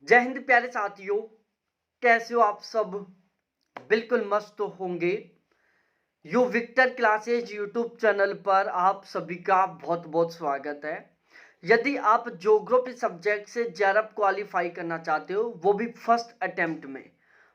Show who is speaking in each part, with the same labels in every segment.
Speaker 1: जय हिंद प्यारे साथियों, कैसे हो आप सब? बिल्कुल मस्त होंगे। यो विक्टर क्लासेज यूट्यूब चैनल पर आप सभी का बहुत बहुत स्वागत है। यदि आप ज्योग्राफी सब्जेक्ट से जेआरएफ क्वालिफाई करना चाहते हो, वो भी फर्स्ट अटेम्प्ट में,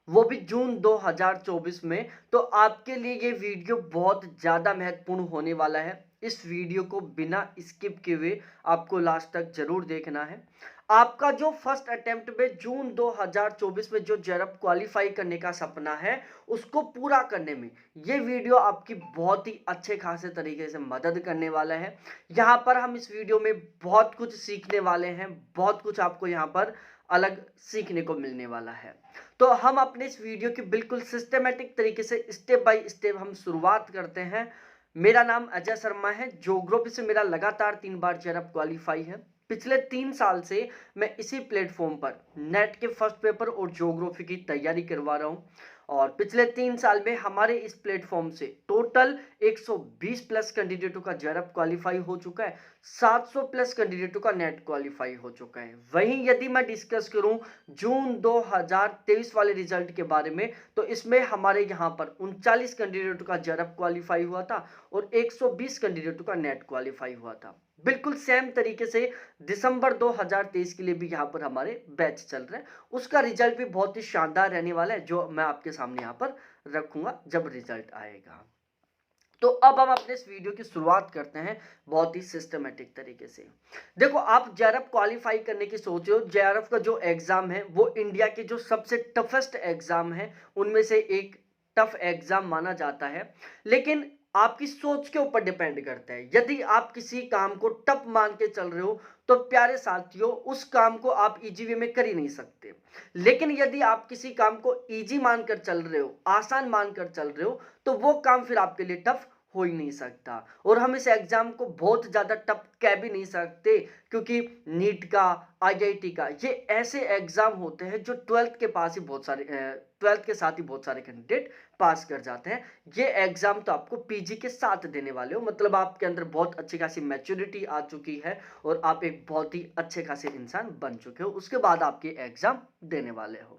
Speaker 1: वो भी जून 2024 में, तो आपके लिए ये वीडियो बहुत ज़्यादा महत्वपूर्ण होने वाला है। इस वीडियो को बिना स्किप किए हुए आपको लास्ट तक जरूर देखना है। आपका जो फर्स्ट अटेम्प्ट में जून 2024 में जो जेआरएफ क्वालिफाई करने का सपना है, उसको पूरा करने में ये वीडियो आपकी बहुत ही अच्छे खासे तरीके से मदद करने वाला है। यहाँ पर हम इस वीडियो में बहुत कुछ सीखने वाले हैं, बहुत कुछ आपको यहाँ पर अलग सीखने को मिलने वाला है। तो हम अपने इस वीडियो की बिल्कुल सिस्टमेटिक तरीके से स्टेप बाय स्टेप हम शुरुआत करते हैं। मेरा नाम अजय शर्मा है। ज्योग्राफी से मेरा लगातार 3 बार जेआरएफ क्वालिफाई है। पिछले 3 साल से मैं इसी प्लेटफॉर्म पर नेट के फर्स्ट पेपर और ज्योग्राफी की तैयारी करवा रहा हूँ। और पिछले 3 साल में हमारे इस प्लेटफॉर्म से टोटल 120 प्लस कैंडिडेटों का जेआरएफ क्वालिफाई हो चुका है। 700 प्लस कैंडिडेटों का नेट क्वालिफाई हो चुका है। वहीं यदि मैं डिस्कस करूं जून 2023 वाले रिजल्ट के बारे में, तो इसमें हमारे यहां पर 39 कैंडिडेटों का जेआरएफ क्वालिफाई हुआ था और 120 कैंडिडेटों का नेट क्वालिफाई हुआ था। बिल्कुल सेम तरीके से दिसंबर 2023 के लिए भी यहाँ पर हमारे बैच चल रहे हैं। उसका रिजल्ट भी बहुत ही शानदार रहने वाला है, जो मैं आपके सामने यहाँ पर रखूंगा जब रिजल्ट आएगा। तो अब हम अपने इस वीडियो की शुरुआत करते हैं बहुत ही सिस्टमेटिक तरीके से। देखो, आप जेआरएफ क्वालिफाई करने की सोच रहे हो। जेआरएफ का जो एग्जाम है वो इंडिया के जो सबसे टफेस्ट एग्जाम है उनमें से एक टफ एग्जाम माना जाता है। लेकिन आपकी सोच के ऊपर डिपेंड करता है। यदि आप किसी काम को टफ मान के चल रहे हो, तो प्यारे साथियों, उस काम को आप इजी वे में कर ही नहीं सकते। लेकिन यदि आप किसी काम को इजी मानकर चल रहे हो, आसान मानकर चल रहे हो, तो वो काम फिर आपके लिए टफ हो ही नहीं सकता। और हम इस एग्जाम को बहुत ज्यादा टफ कह भी नहीं सकते, क्योंकि नीट का, आईआईटी का, ये ऐसे एग्जाम होते हैं जो 12th के पास ही बहुत सारे 12th के साथ ही बहुत सारे कैंडिडेट पास कर जाते हैं। ये एग्जाम तो आपको पीजी के साथ देने वाले हो, मतलब आपके अंदर बहुत अच्छी खासी मैच्योरिटी आ चुकी है और आप एक बहुत ही अच्छे खासे इंसान बन चुके हो, उसके बाद आप ये एग्जाम देने वाले हो।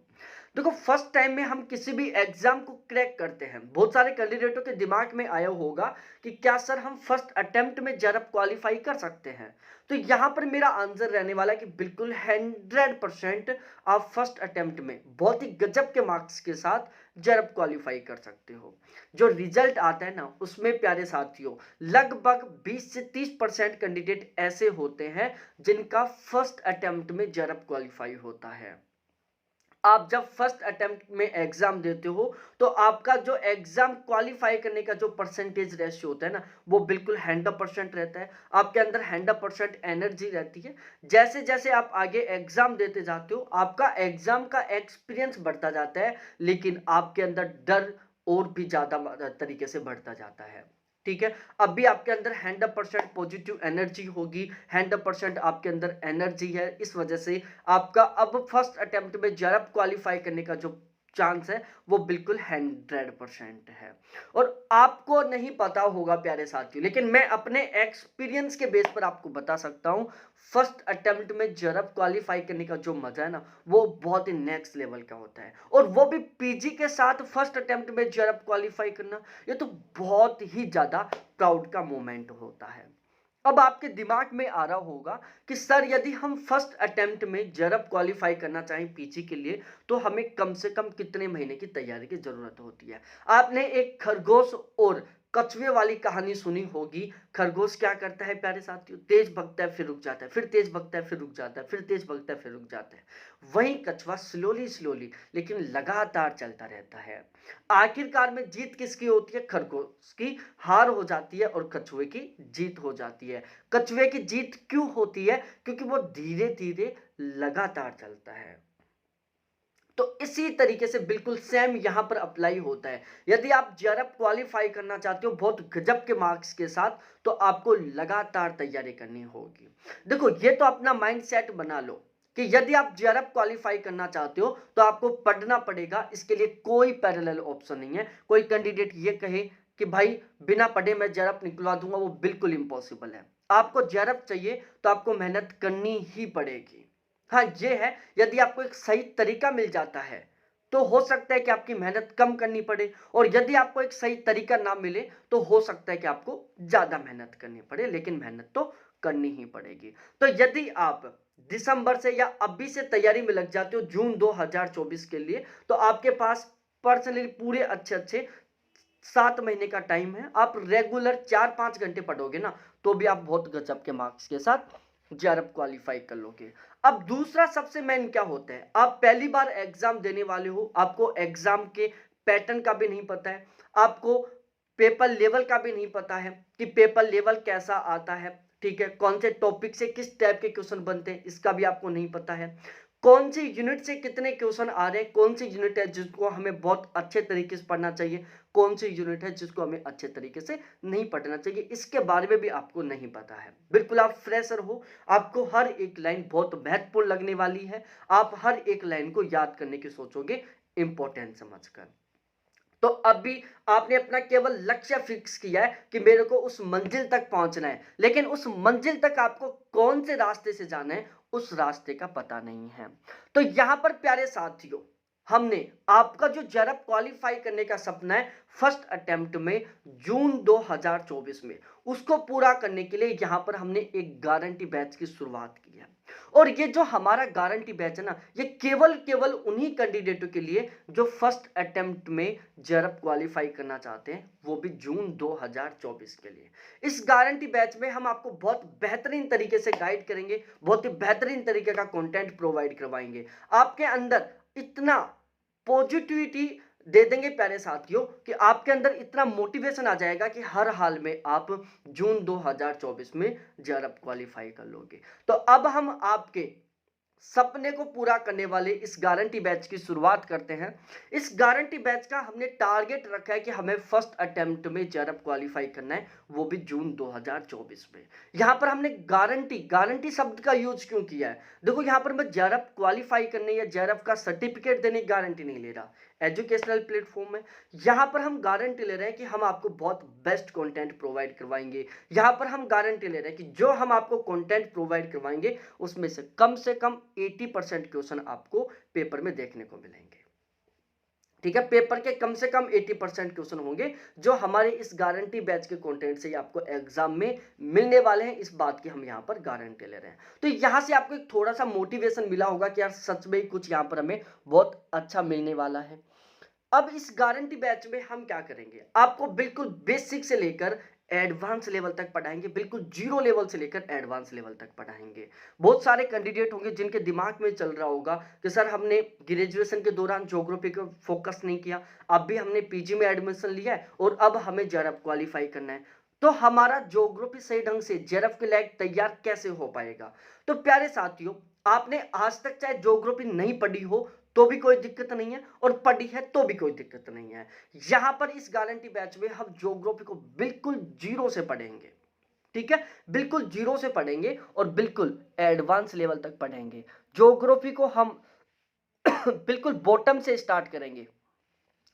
Speaker 1: देखो, फर्स्ट टाइम में हम किसी भी एग्जाम को क्रैक करते हैं, बहुत सारे कैंडिडेटों के दिमाग में आया होगा कि क्या सर हम फर्स्ट अटेम्प्ट में जेआरएफ क्वालिफाई कर सकते हैं? तो यहां पर मेरा आंसर रहने वाला है कि बिल्कुल 100% आप फर्स्ट अटेम्प्ट में बहुत ही गजब के मार्क्स के साथ जेआरएफ क्वालिफाई कर सकते हो। जो रिजल्ट आता है ना, उसमें प्यारे साथियों लगभग 20 से 30% कैंडिडेट ऐसे होते हैं जिनका फर्स्ट अटेम्प्ट में जेआरएफ क्वालिफाई होता है। आप जब फर्स्ट अटेम्प्ट में एग्जाम देते हो, तो आपका जो एग्जाम क्वालिफाई करने का जो परसेंटेज रेशियो होता है ना, वो बिल्कुल 100% रहता है। आपके अंदर 100% एनर्जी रहती है। जैसे जैसे आप आगे एग्जाम देते जाते हो, आपका एग्जाम का एक्सपीरियंस बढ़ता जाता है, लेकिन आपके अंदर डर और भी ज्यादा तरीके से बढ़ता जाता है। ठीक है, अभी आपके अंदर 100% पॉजिटिव एनर्जी होगी, 100% आपके अंदर एनर्जी है। इस वजह से आपका अब फर्स्ट अटेम्प्ट में जेआरएफ क्वालिफाई करने का जो चांस है वो बिल्कुल 100% है। और आपको नहीं पता होगा प्यारे साथियों, लेकिन मैं अपने एक्सपीरियंस के बेस पर आपको बता सकता हूं, फर्स्ट अटेम्प्ट में जेआरएफ क्वालिफाई करने का जो मजा है ना, वो बहुत ही नेक्स्ट लेवल का होता है। और वो भी पीजी के साथ फर्स्ट अटेम्प्ट में जेआरएफ क्वालिफाई करना, ये तो बहुत ही ज्यादा प्राउड का मोमेंट होता है। अब आपके दिमाग में आ रहा होगा कि सर, यदि हम फर्स्ट अटेम्प्ट में जेआरएफ क्वालिफाई करना चाहें पीजी के लिए, तो हमें कम से कम कितने महीने की तैयारी की जरूरत होती है? आपने एक खरगोश और कछुए वाली कहानी सुनी होगी। खरगोश क्या करता है प्यारे साथियों? तेज भगता है, फिर रुक जाता है, फिर तेज भगता है, फिर रुक जाता है, फिर तेज भगता है, फिर रुक जाता है। वहीं कछुआ स्लोली स्लोली लेकिन लगातार चलता रहता है। आखिरकार में जीत किसकी होती है? खरगोश की हार हो जाती है और कछुए की जीत हो जाती है। कछुए की जीत क्यों होती है? क्योंकि वो धीरे धीरे लगातार चलता है। तो इसी तरीके से बिल्कुल सेम यहां पर अप्लाई होता है। यदि आप जेआरएफ क्वालिफाई करना चाहते हो बहुत गजब के मार्क्स के साथ, तो आपको लगातार तैयारी करनी होगी। देखो, ये तो अपना माइंडसेट बना लो कि यदि आप जेआरएफ क्वालिफाई करना चाहते हो तो आपको पढ़ना पड़ेगा। इसके लिए कोई पैरेलल ऑप्शन नहीं है। कोई कैंडिडेट ये कहे कि भाई बिना पढ़े मैं जेआरएफ निकलवा दूंगा, वो बिल्कुल इंपॉसिबल है। आपको जेआरएफ चाहिए तो आपको मेहनत करनी ही पड़ेगी। हाँ, ये है, यदि आपको एक सही तरीका मिल जाता है तो हो सकता है कि आपकी मेहनत कम करनी पड़े, और यदि आपको एक सही तरीका ना मिले तो हो सकता है कि आपको ज़्यादा मेहनत करनी पड़े, लेकिन मेहनत तो करनी ही पड़ेगी। तो यदि आप दिसंबर से या अभी से तैयारी में लग जाते हो जून 2024 के लिए, तो आपके पास पर्सनली पूरे अच्छे-अच्छे 7 महीने का टाइम है। आप रेगुलर 4-5 घंटे पढ़ोगे ना, तो भी आप बहुत गजब के मार्क्स के साथ जेआरएफ क्वालिफाई कर लोगे। अब दूसरा सबसे मेन क्या होता है, आप पहली बार एग्जाम देने वाले हो, आपको एग्जाम के पैटर्न का भी नहीं पता है, आपको पेपर लेवल का भी नहीं पता है कि पेपर लेवल कैसा आता है, ठीक है, कौन से टॉपिक से किस टाइप के क्वेश्चन बनते हैं इसका भी आपको नहीं पता है, कौन सी यूनिट से कितने क्वेश्चन आ रहे हैं, कौन सी यूनिट है जिसको हमें बहुत अच्छे तरीके से पढ़ना चाहिए, कौन सी यूनिट है जिसको हमें अच्छे तरीके से नहीं पढ़ना चाहिए, इसके बारे में भी आपको नहीं पता है। बिल्कुल आप फ्रेशर हो, आपको हर एक लाइन बहुत महत्वपूर्ण लगने वाली है, आप हर एक लाइन को याद करने की सोचोगे इंपॉर्टेंट समझकर। तो अभी आपने अपना केवल लक्ष्य फिक्स किया है कि मेरे को उस मंजिल तक पहुंचना है, लेकिन उस मंजिल तक आपको कौन से रास्ते से जाना है उस रास्ते का पता नहीं है। तो यहां पर प्यारे साथियों, हमने आपका जो जेआरएफ क्वालिफाई करने का सपना है फर्स्ट अटेम्प्ट में जून 2024 में, उसको पूरा करने के लिए यहां पर हमने एक गारंटी बैच की शुरुआत की है। और ये जो हमारा गारंटी बैच है ना, ये केवल केवल उन्हीं कैंडिडेटों के लिए जो फर्स्ट अटेम्प्ट में जेआरएफ क्वालिफाई करना चाहते हैं, वो भी जून 2024 के लिए। इस गारंटी बैच में हम आपको बहुत बेहतरीन तरीके से गाइड करेंगे, बहुत ही बेहतरीन तरीके का कंटेंट प्रोवाइड करवाएंगे, आपके अंदर इतना पॉजिटिविटी दे देंगे प्यारे साथियों कि आपके अंदर इतना मोटिवेशन आ जाएगा कि हर हाल में आप जून 2024 में जेआरएफ क्वालिफाई कर लोगे। तो अब हम आपके सपने को पूरा करने वाले इस गारंटी बैच की शुरुआत करते हैं। इस गारंटी बैच का हमने टारगेट रखा है कि हमें फर्स्ट अटेम्प्ट में जेआरएफ क्वालिफाई करना है, वो भी जून 2024 में। यहां पर हमने गारंटी गारंटी शब्द का यूज क्यों किया है, देखो यहां पर मैं जेआरएफ क्वालिफाई करने या जेआरएफ का सर्टिफिकेट देने की गारंटी नहीं ले रहा, एजुकेशनल प्लेटफॉर्म में यहां पर हम गारंटी ले रहे हैं कि हम आपको बहुत बेस्ट कंटेंट प्रोवाइड करवाएंगे। यहां पर हम गारंटी ले रहे हैं कि जो हम आपको कंटेंट प्रोवाइड करवाएंगे उसमें से कम 80% क्वेश्चन आपको पेपर में देखने को मिलेंगे, ठीक है, पेपर के कम से कम 80% क्वेश्चन होंगे जो हमारे इस गारंटी बैच के कंटेंट से आपको एग्जाम में मिलने वाले हैं, इस बात की हम यहां पर गारंटी ले रहे हैं। तो यहां से आपको एक थोड़ा सा मोटिवेशन मिला होगा कि यार सच में कुछ यहां पर हमें बहुत अच्छा मिलने वाला है। अब इस गारंटी बैच में हम क्या करेंगे, आपको बिल्कुल बेसिक से लेकर एडवांस लेवल तक पढ़ाएंगे, बिल्कुल जीरो लेवल से लेकर एडवांस लेवल तक पढ़ाएंगे। बहुत सारे कैंडिडेट होंगे जिनके दिमाग में चल रहा होगा कि सर हमने ग्रेजुएशन के दौरान ज्योग्राफी को फोकस नहीं किया, अब भी हमने पीजी में एडमिशन लिया है और अब हमें जेआरएफ क्वालिफाई करना है, तो हमारा ज्योग्राफी सही ढंग से जेआरएफ के लायक तैयार कैसे हो पाएगा। तो प्यारे साथियों, आपने आज तक चाहे ज्योग्राफी नहीं पढ़ी हो तो भी कोई दिक्कत नहीं है, और पढ़ी है तो भी कोई दिक्कत नहीं है। यहां पर इस गारंटी बैच में हम ज्योग्राफी को बिल्कुल जीरो से पढ़ेंगे, ठीक है, बिल्कुल जीरो से पढ़ेंगे और बिल्कुल एडवांस लेवल तक पढ़ेंगे। ज्योग्राफी को हम बिल्कुल बॉटम से स्टार्ट करेंगे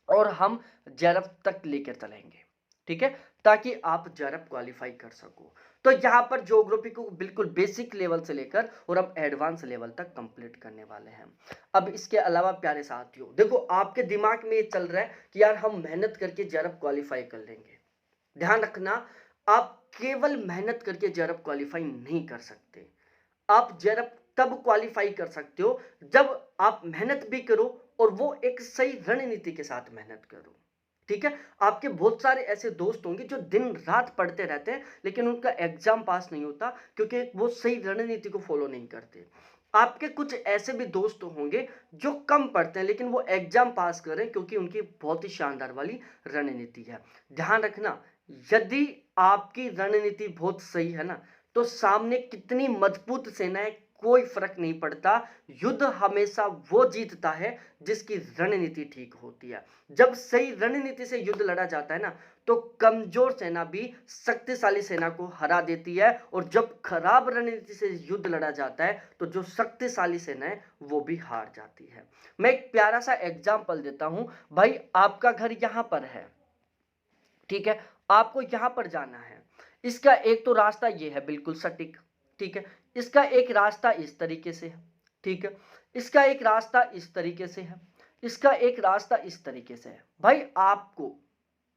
Speaker 1: और हम जेआरएफ तक लेकर चलेंगे, ठीक है, ताकि आप जेआरएफ क्वालिफाई कर सको। तो यहां पर ज्योग्राफी को बिल्कुल बेसिक लेवल से लेकर और हम एडवांस लेवल तक कंप्लीट करने वाले हैं। अब इसके अलावा प्यारे साथियों, देखो आपके दिमाग में ये चल रहा है कि यार हम मेहनत करके जेआरएफ क्वालिफाई कर लेंगे। ध्यान रखना, आप केवल मेहनत करके जेआरएफ क्वालिफाई नहीं कर सकते। आप जेआरएफ तब क्वालिफाई कर सकते हो जब आप मेहनत भी करो और वो एक सही रणनीति के साथ मेहनत करो, ठीक है। आपके बहुत सारे ऐसे दोस्त होंगे जो दिन रात पढ़ते रहते हैं लेकिन उनका एग्जाम पास नहीं होता क्योंकि वो सही रणनीति को फॉलो नहीं करते। आपके कुछ ऐसे भी दोस्त होंगे जो कम पढ़ते हैं लेकिन वो एग्जाम पास कर रहे हैं क्योंकि उनकी बहुत ही शानदार वाली रणनीति है। ध्यान रखना, यदि आपकी रणनीति बहुत सही है ना, तो सामने कितनी मजबूत सेना है कोई फर्क नहीं पड़ता। युद्ध हमेशा वो जीतता है जिसकी रणनीति ठीक होती है। जब सही रणनीति से युद्ध लड़ा जाता है ना, तो कमजोर सेना भी शक्तिशाली सेना को हरा देती है, और जब खराब रणनीति से युद्ध लड़ा जाता है तो जो शक्तिशाली सेना है वो भी हार जाती है। मैं एक प्यारा सा एग्जांपल देता हूं। भाई आपका घर यहां पर है, ठीक है, आपको यहां पर जाना है। इसका एक तो रास्ता ये है बिल्कुल सटीक, ठीक है, इसका एक रास्ता इस तरीके से है, ठीक है, इसका एक रास्ता इस तरीके से है, इसका एक रास्ता इस तरीके से है। भाई आपको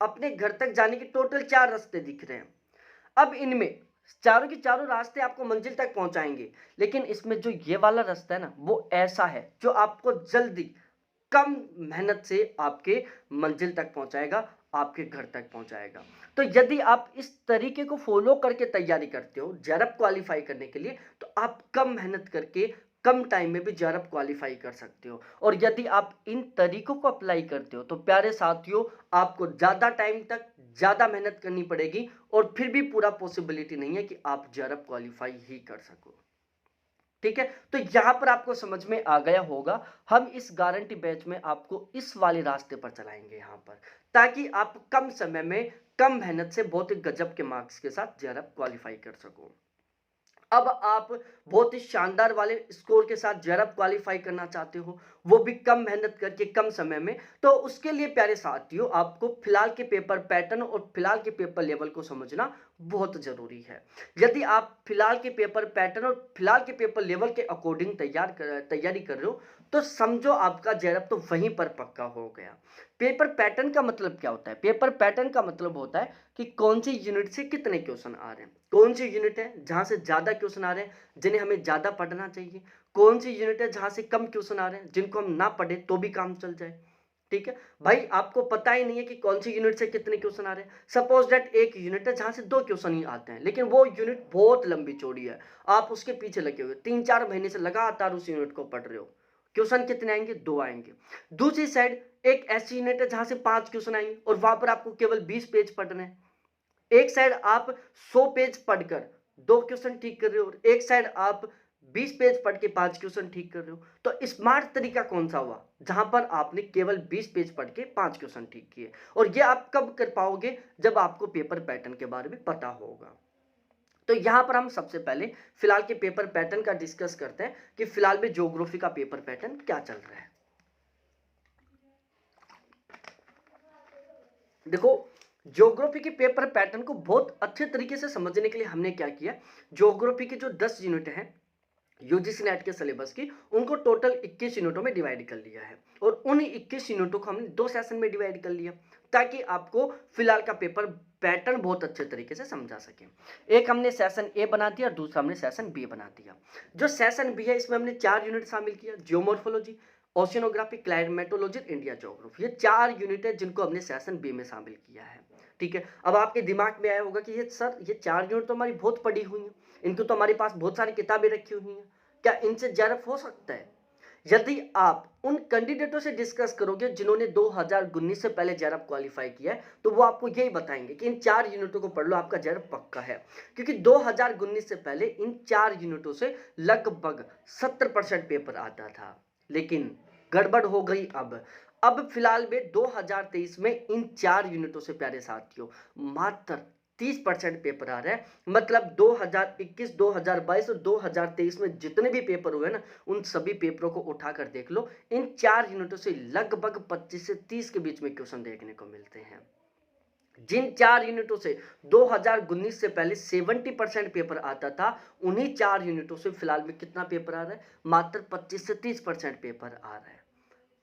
Speaker 1: अपने घर तक जाने के टोटल 4 रास्ते दिख रहे हैं। अब इनमें चारों के चारों रास्ते आपको मंजिल तक पहुंचाएंगे, लेकिन इसमें जो ये वाला रास्ता है ना, वो ऐसा है जो आपको जल्दी कम मेहनत से आपके मंजिल तक पहुंचाएगा, आपके घर तक पहुंचाएगा। तो यदि आप इस तरीके को फॉलो करके तैयारी करते हो जेआरएफ क्वालिफाई करने के लिए, तो आप कम मेहनत करके कम टाइम में भी जेआरएफ क्वालिफाई कर सकते हो। और यदि आप इन तरीकों को अप्लाई करते हो तो प्यारे साथियों, आपको ज़्यादा टाइम तक ज़्यादा मेहनत करनी पड़ेगी और फिर भी पूरा पॉसिबिलिटी नहीं है कि आप जेआरएफ क्वालिफाई ही कर सको। ठीक है, तो यहां पर आपको समझ में आ गया होगा। हम इस गारंटी बैच में आपको इस वाले रास्ते पर चलाएंगे यहां पर, ताकि आप कम समय में कम मेहनत से बहुत ही गजब के मार्क्स के साथ जेआरएफ क्वालिफाई कर सको। अब आप बहुत ही शानदार वाले स्कोर के साथ जेआरएफ क्वालिफाई करना चाहते हो, वो भी कम मेहनत करके कम समय में, तो उसके लिए प्यारे साथियों आपको फिलहाल के पेपर पैटर्न और फिलहाल के पेपर लेवल को समझना बहुत जरूरी है। यदि आप फिलहाल के पेपर पैटर्न और फिलहाल के पेपर लेवल के अकॉर्डिंग तैयारी कर रहे हो, तो समझो आपका जेआरएफ तो वहीं पर पक्का हो गया। पेपर पैटर्न का मतलब क्या होता है? पेपर पैटर्न का मतलब होता है कि कौन सी यूनिट से कितने क्वेश्चन आ रहे हैं, कौन सी यूनिट है जहां से ज्यादा क्वेश्चन आ रहे हैं जिन्हें हमें ज्यादा पढ़ना चाहिए, कौन सी यूनिट है जहां से कम क्वेश्चन आ रहे हैं जिनको हम ना पढ़े तो भी काम चल जाए। ठीक है भाई, आपको पता ही नहीं है कि कौन सी यूनिट से कितने क्वेश्चन आ रहे हैं। सपोज दैट एक यूनिट है जहां से 2 क्वेश्चन ही आते हैं, लेकिन वो यूनिट बहुत लंबी चौड़ी है, आप उसके पीछे लगे हुए 3-4 महीने से लगातार उस यूनिट को पढ़ रहे हो, क्वेश्चन कितने आएंगे? 2 आएंगे। दूसरी साइड एक ऐसी यूनिट है जहां से 5 क्वेश्चन आएंगे और वहां पर आपको केवल 20 पेज पढ़ने हैं। एक साइड आप 100 पेज पढ़कर 2 क्वेश्चन ठीक कर रहे हो, एक साइड आप 20 पेज पढ़ के 5 क्वेश्चन ठीक कर रहे हो। तो स्मार्ट तरीका कौन सा हुआ? जहां पर आपने केवल 20 पेज पढ़ के 5 क्वेश्चन ठीक किए। और ये आप कब कर पाओगे? जब आपको पेपर पैटर्न के बारे में पता होगा। तो यहां पर हम सबसे पहले फिलहाल के पेपर पैटर्न का डिस्कस करते हैं कि फिलहाल में ज्योग्राफी का पेपर पैटर्न क्या चल रहा है। देखो, ज्योग्राफी के पेपर पैटर्न को बहुत अच्छे तरीके से समझने के लिए हमने क्या किया, ज्योग्राफी के जो 10 यूनिट हैं यूजीसी नेट के सिलेबस की, उनको टोटल 21 यूनिटों में डिवाइड कर लिया है। और उन 21 यूनिटों को हमने 2 सेशन में डिवाइड कर लिया, ताकि आपको फिलहाल का पेपर पैटर्न बहुत अच्छे तरीके से समझा सके। एक हमने सेशन ए बना दिया, दूसरा हमने सेशन बी बना दिया। जो सेशन बी है, इसमें हमने 4 यूनिट शामिल किया, geomorphology, oceanography, climatology, India geography. ये 4 यूनिट है जिनको हमने सेशन बी में शामिल किया है। ठीक है, अब आपके दिमाग में आया होगा कि ये सर, ये 4 यूनिट तो हमारी बहुत पड़ी हुई हैं, इनको तो हमारे पास बहुत सारी किताबें रखी हुई हैं, क्या इनसे जेआरएफ हो सकता है? यदि आप उन कैंडिडेटों से डिस्कस करोगे जिन्होंने 2019 से पहले जेआरएफ क्वालिफाई किया है, तो वो आपको यही बताएंगे कि इन 4 यूनिटों को पढ़ लो, आपका जेआरएफ पक्का है। क्योंकि 2019 से पहले इन 4 यूनिटों से लगभग 70% पेपर आता था, लेकिन गड़बड़ हो गई। अब फिलहाल में 2023 में इन 4 यूनिटों से प्यारे साथियों मात्र 30% पेपर आ रहा है। मतलब 2021, 2022 और 2023 में जितने भी पेपर हुए ना, उन सभी पेपरों को उठाकर देख लो, इन 4 यूनिटों से लगभग 25 से 30 के बीच में क्वेश्चन देखने को मिलते हैं। जिन 4 यूनिटों से 2019 से पहले 70% पेपर आता था, उन्हीं 4 यूनिटों से फिलहाल में कितना पेपर आ रहा है? मात्र 25 से 30% पेपर आ रहा है।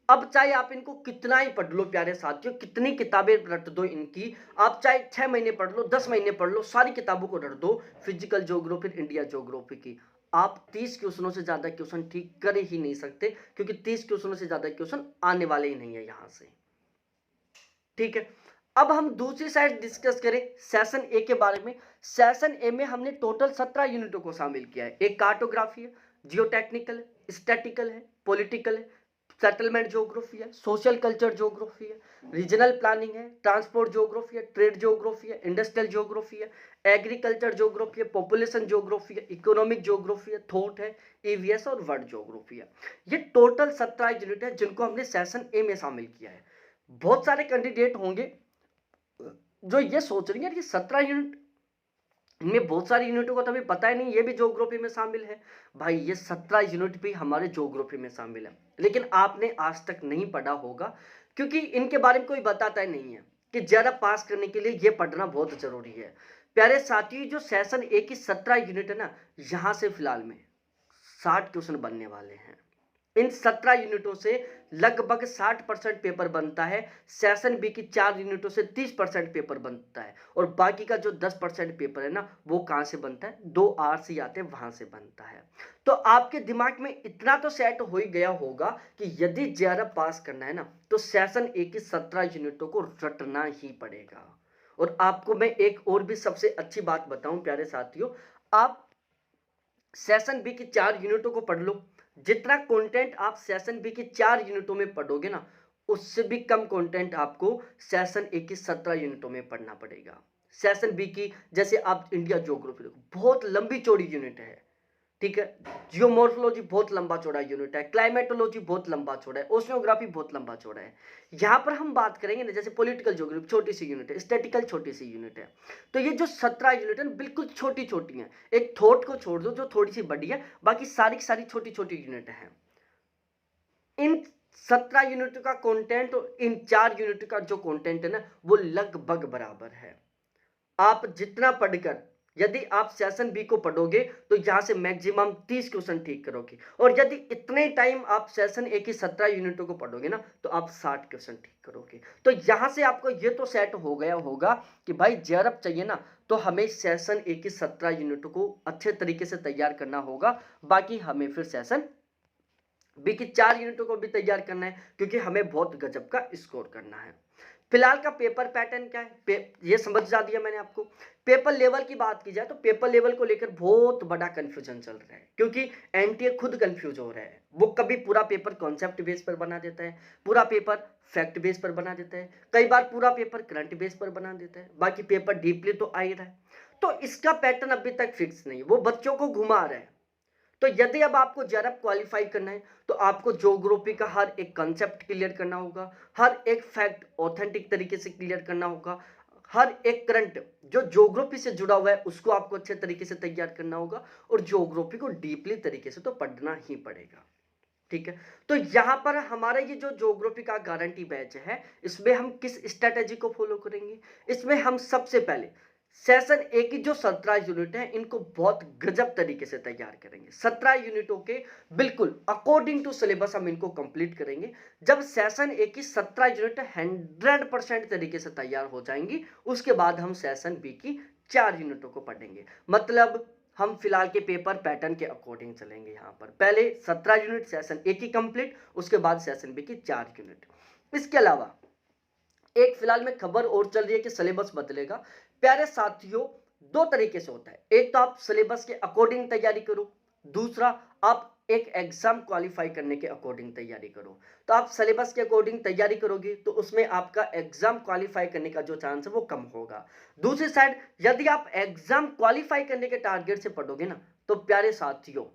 Speaker 1: अब चाहे आप इनको कितना ही पढ़ लो प्यारे साथियों, कितनी किताबें रट दो इनकी, आप चाहे 6 महीने पढ़ लो, 10 महीने पढ़ लो, सारी किताबों को रट दो फिजिकल ज्योग्राफी, इंडिया ज्योग्राफी की, आप 30 क्वेश्चनों से ज्यादा क्वेश्चन ठीक कर ही नहीं सकते, क्योंकि 30 क्वेश्चनों से ज्यादा क्वेश्चन आने वाले ही नहीं है यहां से। ठीक है, अब हम दूसरी साइड डिस्कस करें सेशन ए के बारे में। सेशन ए में हमने टोटल 17 यूनिटों को शामिल किया है। एक कार्टोग्राफी है, जियोटेक्निकल है, स्टैटिकल है, पॉलिटिकल है, सेटलमेंट ज्योग्राफी है, सोशल कल्चर ज्योग्राफी है, रीजनल प्लानिंग है, ट्रांसपोर्ट ज्योग्राफी है, ट्रेड ज्योग्राफी है, इंडस्ट्रियल ज्योग्राफी है, एग्रीकल्चर ज्योग्राफी है, पॉपुलेशन ज्योग्राफी है, इकोनॉमिक ज्योग्राफी है, थॉट है, ईवीएस और वर्ड ज्योग्राफी है। ये टोटल 17 यूनिट है जिनको हमने सेशन ए में शामिल किया है। बहुत सारे कैंडिडेट होंगे जो ये सोच रही है ये 17 यूनिट, इनमें बहुत सारी यूनिटों को तो अभी पता ही नहीं ये भी ज्योग्राफी में शामिल है। भाई ये 17 यूनिट भी हमारे ज्योग्राफी में शामिल है, लेकिन आपने आज तक नहीं पढ़ा होगा, क्योंकि इनके बारे में कोई बताता ही नहीं है कि जेआरएफ पास करने के लिए ये पढ़ना बहुत जरूरी है। प्यारे साथियों, जो सेशन ए की 17 यूनिट है ना, यहां से फिलहाल में 60 क्वेश्चन बनने वाले हैं। इन 17 यूनिटों से लगभग 60% पेपर बनता है। सेशन बी की 4 यूनिटों से 30% पेपर बनता है और बाकी का जो 10% पेपर है ना, वो कहां से बनता है? 2 आरसी आते हैं, वहां से बनता है। तो आपके दिमाग में इतना तो सेट हो ही गया होगा कि यदि जेआरएफ पास करना है ना, तो सेशन ए की 17 यूनिटों को रटना ही पड़ेगा। और आपको मैं एक और भी सबसे अच्छी बात बताऊं प्यारे साथियों, आप सेशन बी की 4 यूनिटों को पढ़ लो। जितना कंटेंट आप सेशन बी की 4 यूनिटों में पढ़ोगे ना, उससे भी कम कंटेंट आपको सेशन ए की 17 यूनिटों में पढ़ना पड़ेगा। सेशन बी की जैसे आप इंडिया ज्योग्राफी देखो, बहुत लंबी चौड़ी यूनिट है, ठीक है। जियोमॉर्फोलॉजी बहुत लंबा चौड़ा यूनिट है, क्लाइमेटोलॉजी बहुत लंबा चौड़ा है, ओशियोग्राफी बहुत लंबा चौड़ा है। यहां पर हम बात करेंगे ना, जैसे पॉलिटिकल ज्योग्राफी छोटी सी यूनिट है, स्टैटिकल छोटी सी यूनिट है। तो ये जो 17 यूनिट है बिल्कुल छोटी छोटी है। एक थॉट को छोड़ दो जो थोड़ी सी बड़ी है, बाकी सारी की सारी छोटी छोटी यूनिट है। इन 17 यूनिट का कंटेंट और इन 4 यूनिट का जो कंटेंट है ना, वो लगभग बराबर है। आप जितना पढ़कर, यदि आप सेशन बी को पढ़ोगे तो यहां से मैक्सिमम 30 क्वेश्चन ठीक करोगे, और यदि इतने टाइम आप सेशन ए की 17 यूनिटों को पढ़ोगे ना, तो आप 60 क्वेश्चन ठीक करोगे। तो यहां से आपको ये तो सेट हो गया होगा कि भाई जेआरएफ चाहिए ना, तो हमें सेशन ए की 17 यूनिटों को अच्छे तरीके से तैयार करना होगा। बाकी हमें फिर सेशन बी की 4 यूनिटों को भी तैयार करना है, क्योंकि हमें बहुत गजब का स्कोर करना है। फिलहाल का पेपर पैटर्न क्या है, ये समझा दिया मैंने आपको। पेपर लेवल की बात की जाए तो पेपर लेवल को लेकर बहुत बड़ा कंफ्यूजन चल रहा है, क्योंकि एनटीए खुद कंफ्यूज हो रहा है। वो कभी पूरा पेपर कॉन्सेप्ट बेस पर बना देता है, पूरा पेपर फैक्ट बेस पर बना देता है, कई बार पूरा पेपर करंट बेस पर बना देता है, बाकी पेपर डीपली तो आ ही रहा है। तो इसका पैटर्न अभी तक फिक्स नहीं है, वो बच्चों को घुमा रहा है। तो यदि अब आपको जेआरएफ क्वालिफाई करना है, तो आपको ज्योग्राफी का हर एक कंसेप्ट क्लियर करना होगा, हर एक फैक्ट ऑथेंटिक तरीके से क्लियर करना होगा, हर एक करंट जो ज्योग्राफी से जुड़ा हुआ है उसको आपको अच्छे तरीके से तैयार करना होगा, और ज्योग्राफी को डीपली तरीके से तो पढ़ना ही पड़ेगा, ठीक है। तो यहां पर हमारा ये जो ज्योग्राफी का गारंटी बैच है, इसमें हम किस स्ट्रेटेजी को फॉलो करेंगे? इसमें हम सबसे पहले सेशन ए की जो 17 यूनिट है, इनको बहुत गजब तरीके से तैयार करेंगे। 17 यूनिटों के बिल्कुल अकॉर्डिंग टू सिलेबस हम इनको कंप्लीट करेंगे। जब सेशन ए की 17 यूनिट 100% तरीके से तैयार हो जाएंगी, उसके बाद हम सेशन बी की 4 यूनिटों को पढ़ेंगे। मतलब हम फिलहाल के पेपर पैटर्न के अकॉर्डिंग चलेंगे। यहाँ पर पहले 17 यूनिट सेशन ए की कंप्लीट, उसके बाद सेशन बी की 4 यूनिट। इसके अलावा एक फिलहाल में खबर और चल रही है कि सिलेबस बदलेगा। प्यारे साथियों, दो तरीके से होता है, एक तो आप सिलेबस के अकॉर्डिंग तैयारी करो, दूसरा आप एक एग्जाम क्वालिफाई करने के अकॉर्डिंग तैयारी करो। तो आप सिलेबस के अकॉर्डिंग तैयारी करोगे तो उसमें आपका एग्जाम क्वालिफाई करने का जो चांस है वो कम होगा। दूसरी साइड यदि आप एग्जाम क्वालिफाई करने के टारगेट से पढ़ोगे ना, तो प्यारे साथियों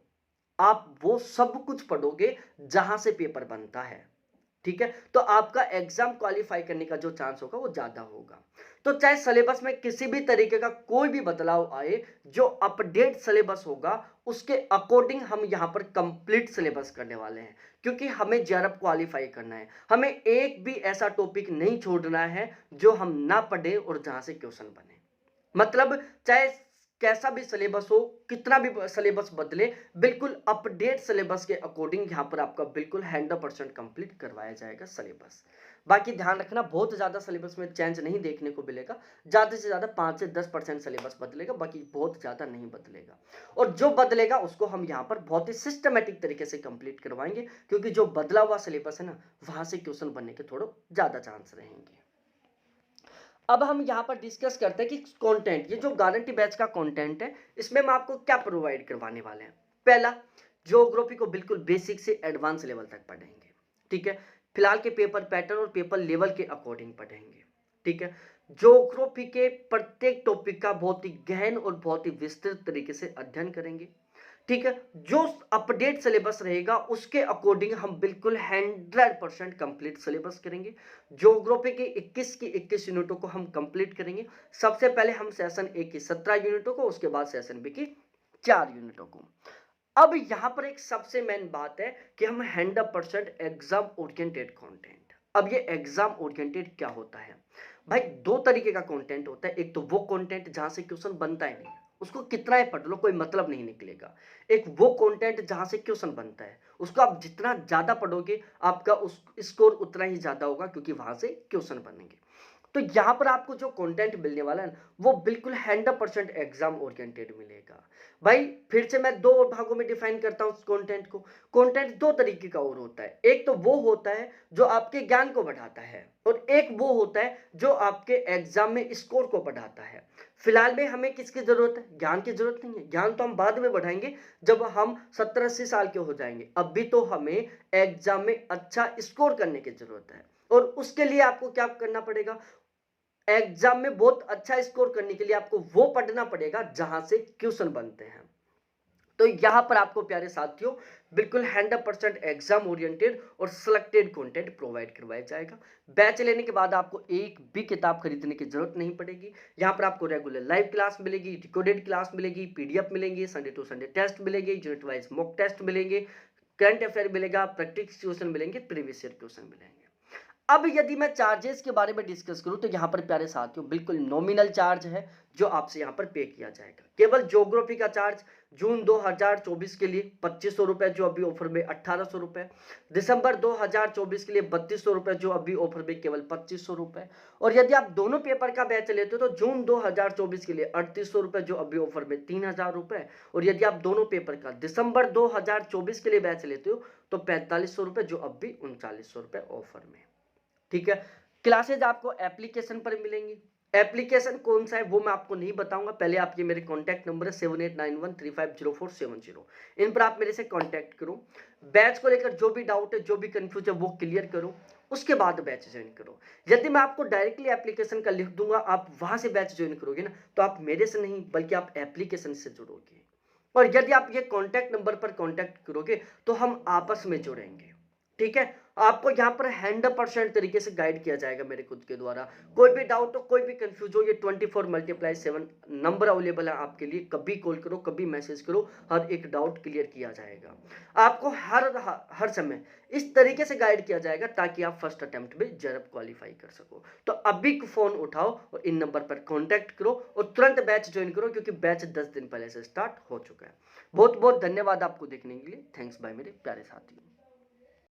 Speaker 1: आप वो सब कुछ पढ़ोगे जहां से पेपर बनता है, ठीक है। तो आपका एग्जाम क्वालिफाई करने का जो चांस होगा वो ज्यादा होगा। तो चाहे सिलेबस में किसी भी तरीके का कोई भी बदलाव आए, जो अपडेट सिलेबस होगा उसके अकॉर्डिंग हम यहां पर कंप्लीट सिलेबस करने वाले हैं, क्योंकि हमें जेआरएफ क्वालिफाई करना है। हमें एक भी ऐसा टॉपिक नहीं छोड़ना है जो हम ना पढ़े और जहां से क्वेश्चन बने। मतलब चाहे कैसा भी सिलेबस हो, कितना भी सिलेबस बदले, बिल्कुल अपडेट सिलेबस के अकॉर्डिंग यहाँ पर आपका बिल्कुल 100% कंप्लीट करवाया जाएगा सिलेबस। बाकी ध्यान रखना, बहुत ज्यादा सिलेबस में चेंज नहीं देखने को मिलेगा, ज्यादा से ज्यादा 5 से 10% सिलेबस बदलेगा, बाकी बहुत ज्यादा नहीं बदलेगा। और जो बदलेगा उसको हम यहाँ पर बहुत ही सिस्टमेटिक तरीके से कंप्लीट करवाएंगे, क्योंकि जो बदला हुआ सिलेबस है ना, वहां से क्वेश्चन बनने के थोड़ा ज्यादा चांस रहेंगे। अब हम यहाँ पर डिस्कस करते हैं कि कंटेंट, ये जो गारंटी बैच का कंटेंट है, इसमें हम आपको क्या प्रोवाइड करवाने वाले हैं। पहला, ज्योग्राफी को बिल्कुल बेसिक से एडवांस लेवल तक पढ़ेंगे, ठीक है। फिलहाल के पेपर पैटर्न और पेपर लेवल के अकॉर्डिंग पढ़ेंगे, ठीक है। ज्योग्राफी के प्रत्येक टॉपिक का बहुत ही गहन और बहुत ही विस्तृत तरीके से अध्ययन करेंगे, ठीक है। जो अपडेट सिलेबस रहेगा उसके अकॉर्डिंग हम बिल्कुल 100% कंप्लीट सिलेबस करेंगे। ज्योग्राफी के 21 यूनिटों को हम कंप्लीट करेंगे। सबसे पहले हम सेशन ए की 17 यूनिटों को, उसके बाद सेशन बी की 4 यूनिटों को। अब यहां पर एक सबसे मेन बात है कि हम 100% एग्जाम ओरिएंटेड कंटेंट। अब ये एग्जाम ओरिएंटेड क्या होता है भाई? दो तरीके का कंटेंट होता है, एक तो वो कंटेंट जहां से क्वेश्चन बनता ही नहीं, उसको कितना ही पढ़ लो कोई मतलब नहीं निकलेगा। एक वो कंटेंट जहां से क्वेश्चन बनता है उसको आप जितना ज्यादा पढ़ोगे आपका उस स्कोर उतना ही ज्यादा होगा, क्योंकि वहां से क्वेश्चन बनेंगे। तो यहाँ पर आपको जो कंटेंट मिलने वाला है वो बिल्कुल 100% एग्जाम ओरिएंटेड मिलेगा। भाई फिर से मैं दो भागों में डिफाइन करता हूँ कंटेंट को। कंटेंट दो तरीके का और होता है, एक तो वो होता है जो आपके ज्ञान को बढ़ाता है और एक वो होता है जो आपके एग्जाम में स्कोर को बढ़ाता है। फिलहाल में हमें किसकी जरूरत है? ज्ञान की जरूरत नहीं है, ज्ञान तो हम बाद में बढ़ाएंगे जब हम 70-80 साल के हो जाएंगे। अभी तो हमें एग्जाम में अच्छा स्कोर करने की जरूरत है और उसके लिए आपको क्या करना पड़ेगा? एग्जाम में बहुत अच्छा स्कोर करने के लिए आपको वो पढ़ना पड़ेगा जहां से क्वेश्चन बनते हैं। तो यहां पर आपको प्यारे साथियों बिल्कुल 100% एग्जाम ओरिएंटेड और सिलेक्टेड कंटेंट प्रोवाइड करवाया जाएगा। बैच लेने के बाद आपको एक भी किताब खरीदने की जरूरत नहीं पड़ेगी। यहां पर आपको रेगुलर लाइव क्लास मिलेगी, रिकॉर्डेड क्लास मिलेगी, पीडीएफ मिलेंगी, संडे टू संडे टेस्ट मिलेंगे, यूनिट वाइज मॉक टेस्ट मिलेंगे, करंट अफेयर मिलेगा, प्रैक्टिस क्वेश्चन मिलेंगे, प्रीवियस ईयर क्वेश्चन मिलेंगे। अब यदि मैं चार्जेस के बारे में डिस्कस करूं तो यहां पर प्यारे साथियों बिल्कुल नॉमिनल चार्ज है जो आपसे यहां पर पे किया जाएगा। केवल ज्योग्राफी का चार्ज जून 2024 के लिए 2500 रुपए जो अभी ऑफर में 1800 रुपए, दिसंबर 2024 के लिए 3200 रुपए जो अभी ऑफर में केवल 2500 रुपए, और यदि आप दोनों पेपर का बैच लेते हो तो जून 2024 के लिए 3800 रुपए जो अभी ऑफर में 3000 रुपए, और यदि आप दोनों पेपर का दिसंबर 2024 के लिए बैच लेते हो तो 4500 रुपए जो अभी 3900 रुपए ऑफर में। ठीक है, क्लासेज आपको एप्लीकेशन पर मिलेंगी। एप्लीकेशन कौन सा है वो मैं आपको नहीं बताऊंगा, पहले आप ये मेरे कॉन्टैक्ट नंबर है 7891350470, इन पर आप मेरे से कॉन्टैक्ट करो। बैच को लेकर जो भी डाउट है जो भी कंफ्यूज है वो क्लियर करो, उसके बाद बैच ज्वाइन करो। यदि मैं आपको डायरेक्टली एप्लीकेशन का लिख दूंगा आप वहां से बैच ज्वाइन करोगे ना तो आप मेरे से नहीं बल्कि आप एप्लीकेशन से जुड़ोगे, और यदि आप ये कॉन्टैक्ट नंबर पर कॉन्टैक्ट करोगे तो हम आपस में जुड़ेंगे। ठीक है, आपको यहाँ पर 100% तरीके से गाइड किया जाएगा मेरे खुद के द्वारा। कोई भी डाउट हो, कोई भी कंफ्यूज हो, ये 24x7 नंबर अवेलेबल है आपके लिए, कभी कॉल करो, कभी मैसेज करो, हर एक डाउट क्लियर किया जाएगा। आपको हर समय इस तरीके से गाइड किया जाएगा ताकि आप फर्स्ट अटेम्प्ट में जरूर क्वालिफाई कर सको। तो अभी फोन उठाओ और इन नंबर पर कॉन्टैक्ट करो और तुरंत बैच ज्वाइन करो, क्योंकि बैच 10 दिन पहले से स्टार्ट हो चुका है। बहुत बहुत धन्यवाद आपको देखने के लिए। थैंक्स बाय मेरे प्यारे साथियों।